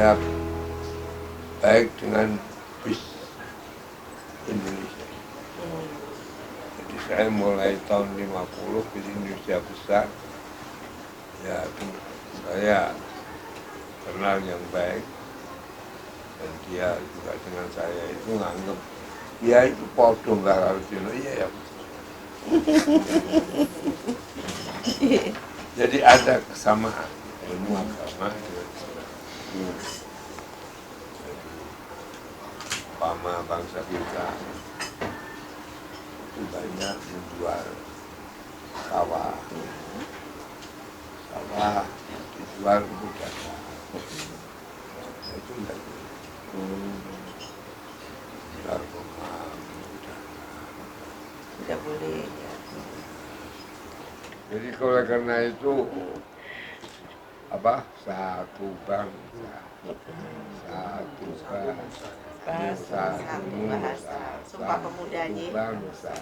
saya baik dengan bis Indonesia. Jadi saya mulai tahun 50 bis Indonesia besar, ya saya kenal yang baik, dan dia juga dengan saya itu nganggep ya itu podo nggak harus ya. Jadi ada kesamaan ilmu agama dengan Islam. Pama bangsa kita itu banyak menjual sawah dijual untuk dagang. Nah, itu enggak narkoba tidak boleh ya. Jadi oleh karena itu satu bangsa, satu bahasa, satu bahasa, Sumpah Pemuda satu bangsa,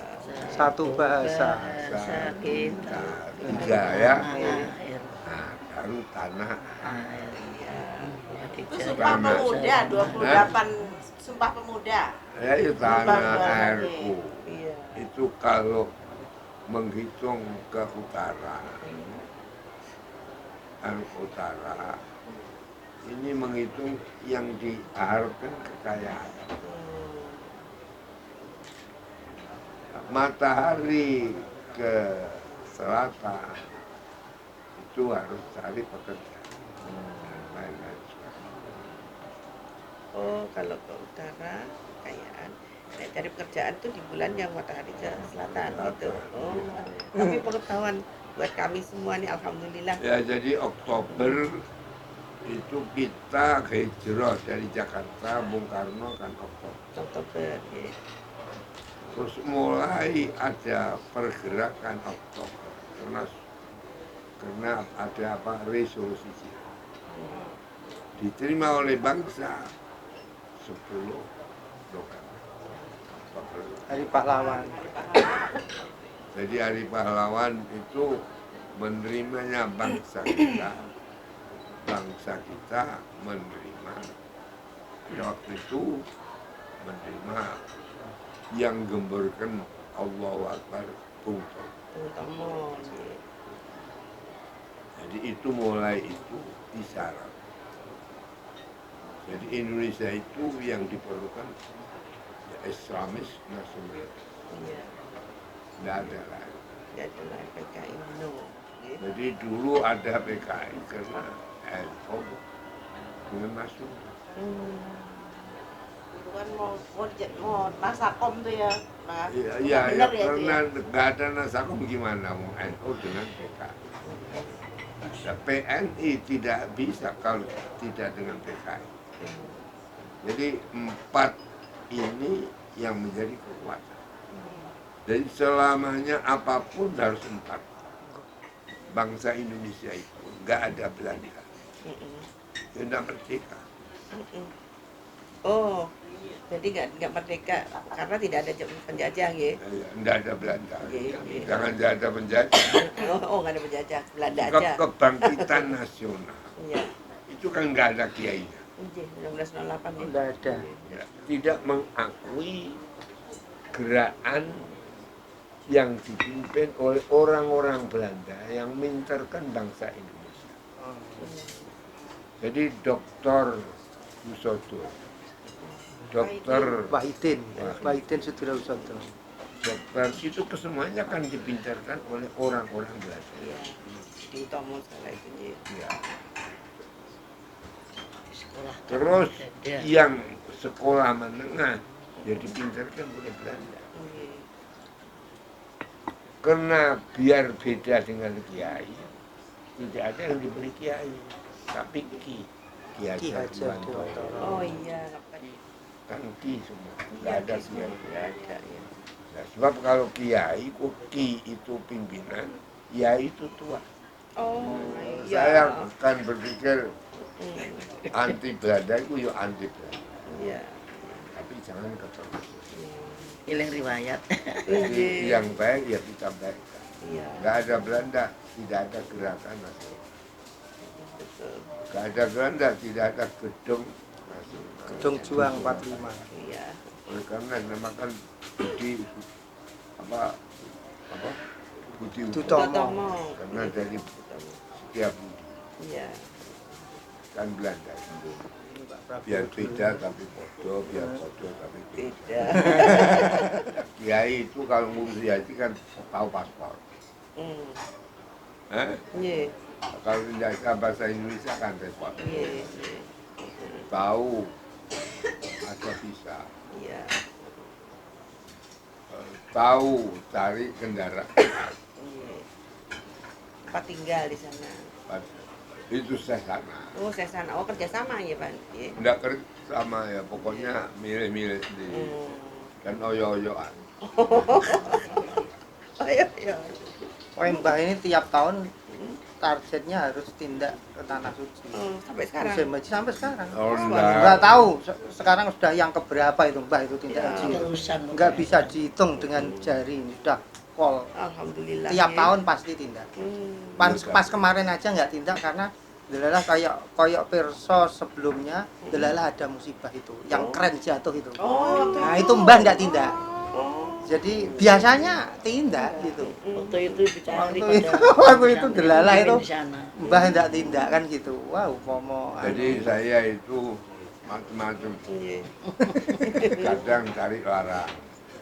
satu bahasa kita tiga ya. Nah, baru tanah Sumpah Pemuda 28 Sumpah Pemuda. Ya itu tanah RU. Itu kalau menghitung ke utara, utara ini menghitung yang diharapkan kekayaan. Matahari ke selatan itu harus cari pekerjaan. Oh, kalau ke utara kekayaan, cari pekerjaan tuh di bulan yang matahari ke selatan gitu. Oh, tapi pengetahuan buat kami semua nih, alhamdulillah. Ya, jadi Oktober itu kita hijrah dari Jakarta, Bung Karno kan Oktober ya. Terus mulai ada pergerakan Oktober karena ada resolusi diterima oleh bangsa 10 November. Hari Pahlawan. Jadi Hari Pahlawan itu menerimanya bangsa kita menerima waktu itu menerima yang gemburkan Allahu Akbar Bung Tomo. Jadi itu mulai itu isyarat. Jadi Indonesia itu yang diperlukan ya Islamis nasionalis. Iya. Tidak ada lagi. Tidak ada lagi PKI no. Jadi dulu ada PKI karena NU dengan nasional. Dulu kan mau Nasakom tuh ya, Mas. Iya, ya, karena nggak ada Nasakom gimana mau NU dengan PKI. Nah, PNI tidak bisa kalau tidak dengan PKI. Jadi 4 ini yang menjadi kekuatan. Jadi selamanya apapun harus 4. Bangsa Indonesia itu nggak ada Belanda, tidak merdeka. Oh, jadi nggak merdeka karena tidak ada penjajah ya? Nggak ada Belanda, jangan ada penjajah. Oh, nggak ada penjajah, Belanda aja. Kebangkitan nasional, Iya. itu kan nggak ada kiainya. 1908 ya? Nggak ada. Ya, tidak mengakui gerakan yang dipimpin oleh orang-orang Belanda yang minterkan bangsa Indonesia. Jadi Dr. Husodo, Dr. Wahidin Sudirohusodo. Dokter itu kesemuanya kan dipintarkan oleh orang-orang Belanda. Iya. Di Tomo segala itu ya. Terus yang sekolah menengah jadi dipintarkan oleh Belanda. Karena biar beda dengan kiai, tidak ada yang diberi kiai, tapi Ki Hajar Dewantara. Oh iya, kan Ki semua, nggak ada kiai. Nggak ada ya. Nah, sebab kalau kiai, Ki itu pimpinan, ya itu tua. Oh iya. Saya kan berpikir anti Belanda itu ya anti Belanda. Iya. Tapi jangan ketemu. Pilih riwayat. Jadi yang baik ya kita baik. Iya. Nggak ada Belanda, tidak ada gerakan nasional. Betul. Gak ada Belanda, tidak ada gedung Gedung Juang 45. Iya. oleh karena dinamakan Budi apa apa Budi Utomo. Utomo. karena dari Utomo. setiap budi Iya. kan Belanda itu. Ini Pak Prabowo Biar dulu. beda tapi bodoh, biar bodoh tapi beda. Tidak. Kiai itu kalau ngurus haji kan tahu paspor. Iya. Kalau tidak bahasa Indonesia kan repot. Iya. Tahu ada bisa, Iya. tahu cari kendaraan. Iya. Tempat tinggal di sana. Itu saya sana. Oh, saya sana. Oh, kerjasama ya, Pak? Iya. Tidak kerja sama ya, pokoknya milih-milih sendiri. Dan oyo-oyoan. Oh, iya, iya. Pokoknya Mbah ini tiap tahun targetnya harus tindak ke tanah suci. Oh, sampai sekarang. Musim haji sampai sekarang. Oh, Nggak tahu sekarang sudah yang keberapa itu Mbah itu tindak Ya, haji. Terusan. Nggak bisa dihitung dengan jari ini sudah pol. Alhamdulillah. Tiap ya. tahun pasti tindak. Pas kemarin aja nggak tindak karena delalah kayak perso sebelumnya delalah ada musibah itu yang keren jatuh itu. Oh, Nah itu Mbah nggak tindak. Oh. Jadi biasanya tindak gitu. Waktu itu dicari Waktu itu- pada waktu itu delalah itu. di sana. Mbah nggak tindak kan gitu. Wow, pomo. Jadi saya itu macam-macam. Iya. Kadang cari larang,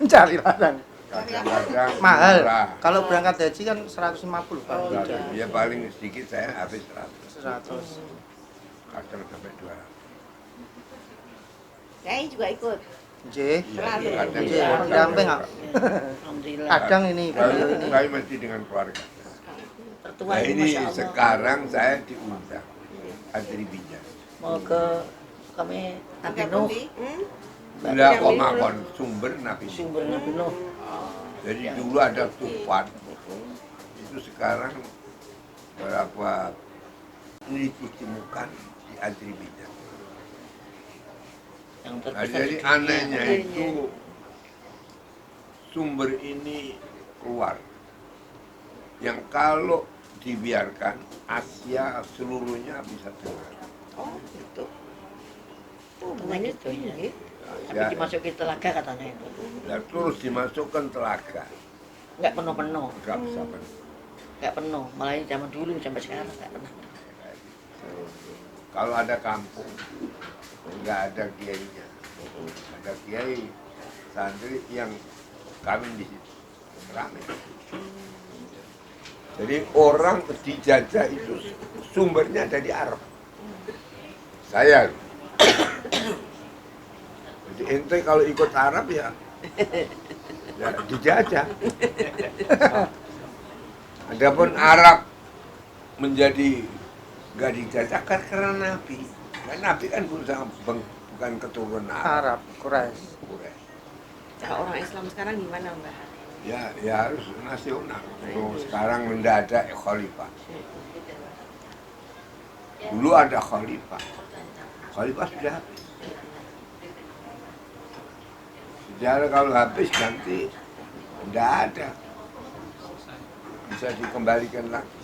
cari ladang. kadang-kadang Mahal. murah. Kalau berangkat haji kan 150 Pak. Oh, Tidak. Ya paling sedikit saya habis 100, 100. kadang sampai 200. Saya juga ikut. J. Selalu. Kadang J. Iya. Pendamping nggak? Alhamdulillah. Kadang ini beliau ini. Saya mesti dengan keluarga. Tertua Nah ini ini Masya Allah. sekarang saya diundang Adri Bija. Mau ke kami Nabi Nuh. Bila komakon sumber Nabi Nuh. Sumber Nabi Nuh. Jadi dulu ada Tufan, itu sekarang berapa ini ditemukan di Adri Bija. Yang Nah, terpisah jadi di dunia. anehnya itu sumber ini keluar. Yang kalau dibiarkan Asia seluruhnya bisa dengar. Oh, gitu. Oh, Katanya bunganya gitu, ya. tinggi. Tapi Ya, dimasukin telaga katanya itu. dan terus dimasukkan telaga, Nggak penuh-penuh. nggak bisa penuh. Nggak penuh. Malah yang zaman dulu sampai sekarang nggak pernah. Kalau ada kampung, nggak ada kiainya. Ada kiai santri yang kawin di situ, ramai. Jadi orang dijajah itu sumbernya dari Arab. Saya. Jadi ente kalau ikut Arab ya, ya dijajah. Adapun Arab menjadi nggak dijajah kan karena Nabi. Kan Nabi kan bukan keturunan Arab. Arab, Quraisy. Cara orang Islam sekarang gimana, Mbak? Ya harus nasional. Sekarang tidak ada khalifah. Dulu ada khalifah. Khalifah sudah habis. Sejarah kalau habis nanti tidak ada. Bisa dikembalikan lagi.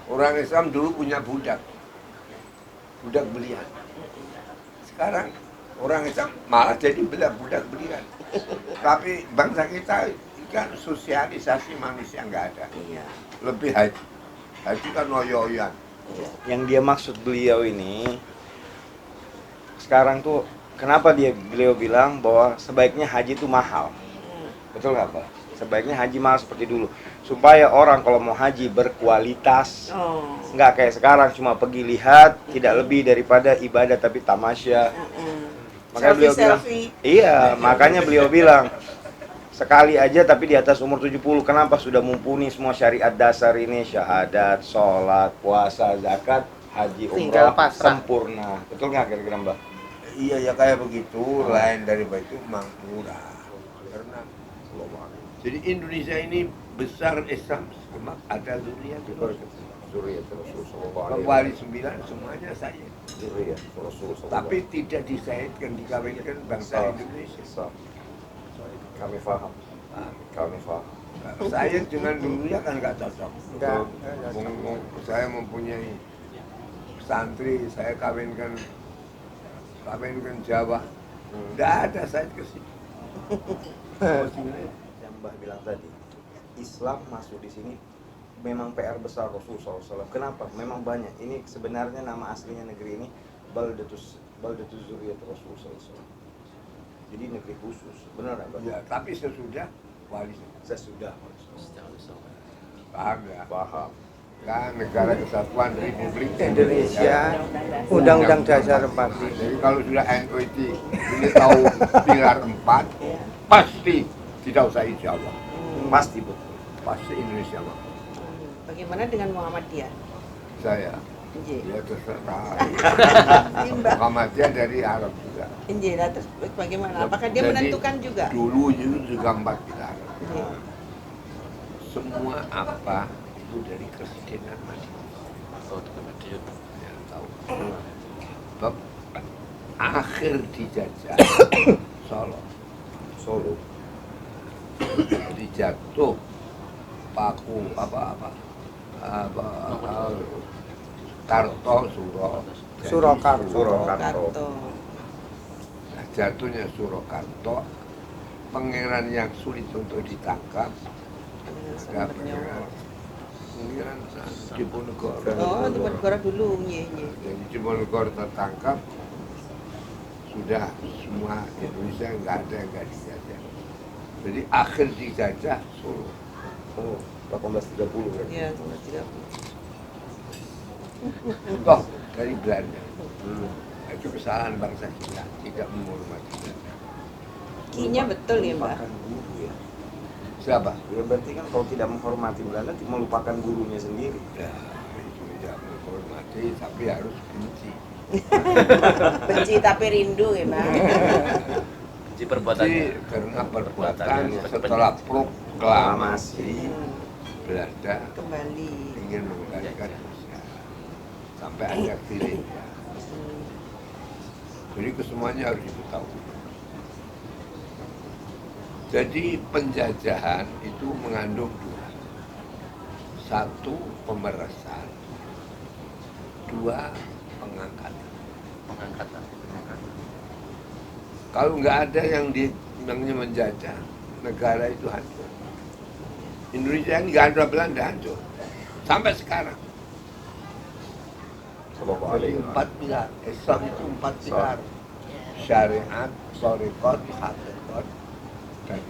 Orang Islam dulu punya budak. Budak belian. Sekarang orang Islam malah jadi budak belian. Tapi bangsa kita kan sosialisasi manusia nggak ada. Iya. Lebih haji. Haji kan oyo-oyan. Yang dia maksud beliau ini sekarang tuh kenapa beliau bilang bahwa sebaiknya haji itu mahal, betul nggak Pak? Sebaiknya haji mahal seperti dulu supaya orang kalau mau haji berkualitas, Oh. nggak kayak sekarang cuma pergi lihat, tidak lebih daripada ibadah tapi tamasya. Makanya beliau bilang, iya, makanya beliau bilang sekali aja tapi di atas umur 70. Kenapa? Sudah mumpuni semua syariat dasar ini, syahadat, sholat, puasa, zakat, haji, Tinggal umrah, pasrah. sempurna. Betul nggak kira-kira Mbak? Iya ya kayak begitu. Lain daripada itu memang murah. Karena jadi Indonesia ini besar Islam cuma ada zuriat. Wali 9 semuanya saya. Tapi tidak disahidkan, dikawinkan bangsa Indonesia. Kami paham. Kami paham. Saya dengan dunia kan nggak cocok. Nggak, Saya mempunyai santri saya kawinkan Jawa. Tidak ada saya ke sini. Yang Mbah bilang tadi, Islam masuk di sini memang PR besar Rasulullah SAW. Kenapa? Memang banyak. Ini sebenarnya nama aslinya negeri ini Baldatus Zuriyat Rasulullah SAW. Jadi negeri khusus, benar nggak, Mbah? Ya, tapi sesudah wali. Sesudah. Paham ya? Paham. Kan negara kesatuan Republik Indonesia, Undang-Undang Dasar 45. Jadi kalau sudah NUT ini tahu pilar 4, pasti tidak usah insya Allah. Pasti betul. Pasti Indonesia mah. Bagaimana dengan Muhammadiyah? Saya, Injil. ya terserah. Mbak. Muhammadiyah dari Arab juga. Injil, nah, terus bagaimana? Apakah dia Jadi, menentukan juga? Dulu juga 4 pilar. Injil. Semua apa itu dari Kepresidenan Madiun. Ya, tahu. Bab akhir dijajah Solo dijatuh paku Karto Surakarta. Nah, jatuhnya Surakarta, pangeran yang sulit untuk ditangkap ada pangeran Diponegoro. Oh, Diponegoro dulu, iya. Jadi Diponegoro tertangkap, sudah semua Indonesia nggak ada yang nggak dijajah. Jadi akhir dijajah Solo. Oh, 1830 kan? Iya, sama tidak. Toh dari Belanda. Itu kesalahan bangsa kita, tidak menghormati Belanda. Kinya betul ya, Mbak? Melupakan guru ya. Siapa? Ya berarti kan kalau tidak menghormati Belanda, melupakan gurunya sendiri. Ya, itu ya menghormati, tapi harus benci. Benci tapi rindu ya, Mbak? Benci perbuatannya. Benci karena perbuatan Perbuatannya. setelah proklamasi Belanda Kembali. ingin mengendalikan Indonesia sampai ada feeling ya. Jadi kesemuanya harus diketahui. Jadi penjajahan itu mengandung 2. 1 pemerasan, 2 pengangkatan. Kalau nggak ada yang menjajah, negara itu hancur. Indonesia ini nggak ada Belanda, hancur sampai sekarang. Jadi 4 pilar, Islam itu 4 pilar: syariat, thariqat, hakikat, dan